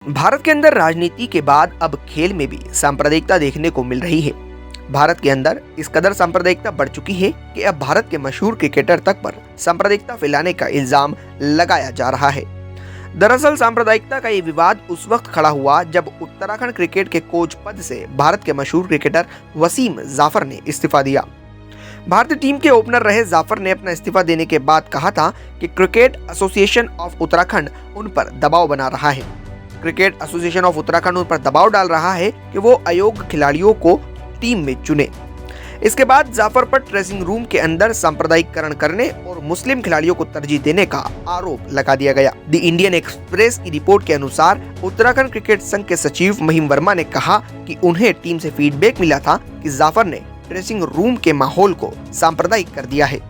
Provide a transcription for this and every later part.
भारत के अंदर राजनीति के बाद अब खेल में भी सांप्रदायिकता देखने को मिल रही है। भारत के अंदर इस कदर सांप्रदायिकता बढ़ चुकी है कि अब भारत के मशहूर क्रिकेटर तक पर सांप्रदायिकता फैलाने का इल्जाम लगाया जा रहा है। दरअसल सांप्रदायिकता का ये विवाद उस वक्त खड़ा हुआ जब उत्तराखंड क्रिकेट के कोच पद से भारत के मशहूर क्रिकेटर वसीम जाफर ने इस्तीफा दिया। भारतीय टीम के ओपनर रहे जाफर ने अपना इस्तीफा देने के बाद कहा था कि क्रिकेट एसोसिएशन ऑफ उत्तराखंड उन पर दबाव बना रहा है। क्रिकेट एसोसिएशन ऑफ उत्तराखंड उन पर दबाव डाल रहा है कि वो अयोग्य खिलाड़ियों को टीम में चुने। इसके बाद जाफर पर ड्रेसिंग रूम के अंदर सांप्रदायिकरण करने और मुस्लिम खिलाड़ियों को तरजीह देने का आरोप लगा दिया गया। द इंडियन एक्सप्रेस की रिपोर्ट के अनुसार उत्तराखंड क्रिकेट संघ के सचिव महिम वर्मा ने कहा कि उन्हें टीम से फीडबैक मिला था कि जाफर ने ड्रेसिंग रूम के माहौल को सांप्रदायिक कर दिया है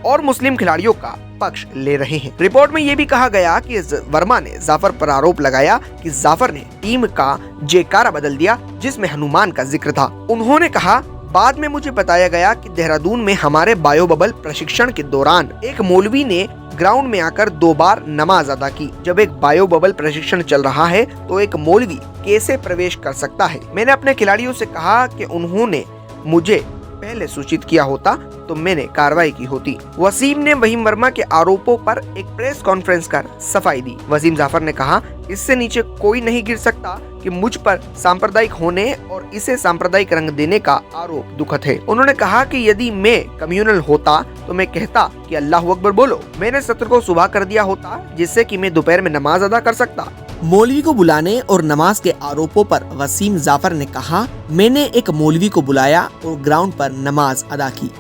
और मुस्लिम खिलाड़ियों का पक्ष ले रहे हैं। रिपोर्ट में यह भी कहा गया कि वर्मा ने जाफर पर आरोप लगाया कि जाफर ने टीम का जयकारा बदल दिया जिसमें हनुमान का जिक्र था। उन्होंने कहा, बाद में मुझे बताया गया कि देहरादून में हमारे बायो बबल प्रशिक्षण के दौरान एक मौलवी ने ग्राउंड में आकर 2 बार नमाज अदा की। जब एक बायो बबल प्रशिक्षण चल रहा है तो एक मौलवी कैसे प्रवेश कर सकता है? मैंने अपने खिलाड़ियों से कहा कि उन्होंने मुझे पहले सूचित किया होता तो मैंने कार्रवाई की होती। वसीम ने महिम वर्मा के आरोपों पर एक प्रेस कॉन्फ्रेंस कर सफाई दी। वसीम जाफर ने कहा, इससे नीचे कोई नहीं गिर सकता कि मुझ पर सांप्रदायिक होने और इसे सांप्रदायिक रंग देने का आरोप दुखद है। उन्होंने कहा कि यदि मैं कम्युनल होता तो मैं कहता कि अल्लाह अकबर बोलो। मैंने सत्र को सुबह कर दिया होता जिससे कि मैं दोपहर में नमाज अदा कर सकता। मौलवी को बुलाने और नमाज के आरोपों पर वसीम जाफर ने कहा, मैंने एक मौलवी को बुलाया और ग्राउंड पर नमाज अदा की।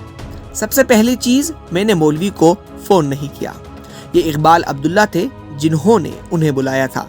सबसे पहली चीज, मैंने मौलवी को फोन नहीं किया। ये इकबाल अब्दुल्ला थे जिन्होंने उन्हें बुलाया था।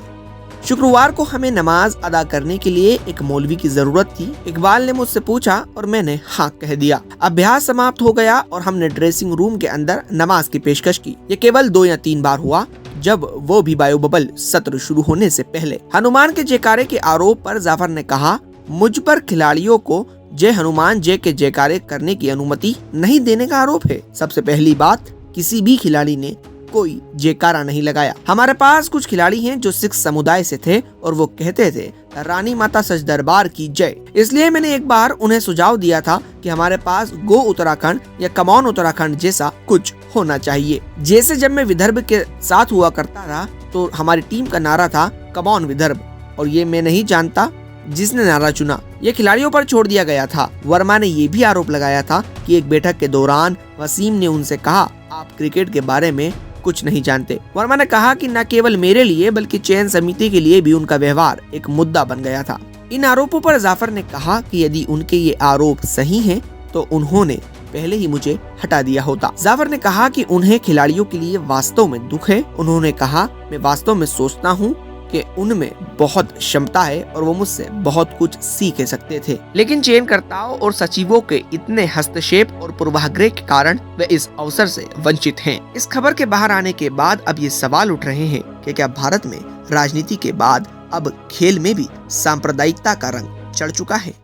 शुक्रवार को हमें नमाज अदा करने के लिए एक मौलवी की जरूरत थी। इकबाल ने मुझसे पूछा और मैंने हाँ कह दिया। अभ्यास समाप्त हो गया और हमने ड्रेसिंग रूम के अंदर नमाज की पेशकश की। ये केवल 2 या 3 बार हुआ, जब वो भी बायो बबल सत्र शुरू होने से पहले। हनुमान के जयकारे के आरोप पर जाफर ने कहा, मुझ पर खिलाड़ियों को जय हनुमान जय के जयकारे करने की अनुमति नहीं देने का आरोप है। सबसे पहली बात, किसी भी खिलाड़ी ने कोई जयकारा नहीं लगाया। हमारे पास कुछ खिलाड़ी हैं जो सिख समुदाय से थे और वो कहते थे रानी माता सच दरबार की जय। इसलिए मैंने एक बार उन्हें सुझाव दिया था कि हमारे पास गो उत्तराखंड या कमॉन उत्तराखंड जैसा कुछ होना चाहिए। जैसे जब मैं विदर्भ के साथ हुआ करता था तो हमारी टीम का नारा था कमॉन विदर्भ, और ये मैं नहीं जानता जिसने नारा चुना। ये खिलाड़ियों पर छोड़ दिया गया था। वर्मा ने ये भी आरोप लगाया था कि एक बैठक के दौरान वसीम ने उनसे कहा, आप क्रिकेट के बारे में कुछ नहीं जानते। वर्मा ने कहा कि न केवल मेरे लिए बल्कि चयन समिति के लिए भी उनका व्यवहार एक मुद्दा बन गया था। इन आरोपों पर जाफर ने कहा कि यदि उनके ये आरोप सही हैं तो उन्होंने पहले ही मुझे हटा दिया होता। जाफर ने कहा कि उन्हें खिलाड़ियों के लिए वास्तव में दुख है। उन्होंने कहा, मैं वास्तव में सोचता हूँ कि उनमें बहुत क्षमता है और वो मुझसे बहुत कुछ सीख सकते थे, लेकिन चयनकर्ताओं और सचिवों के इतने हस्तक्षेप और पूर्वाग्रह के कारण वे इस अवसर से वंचित हैं। इस खबर के बाहर आने के बाद अब ये सवाल उठ रहे हैं कि क्या भारत में राजनीति के बाद अब खेल में भी सांप्रदायिकता का रंग चढ़ चुका है।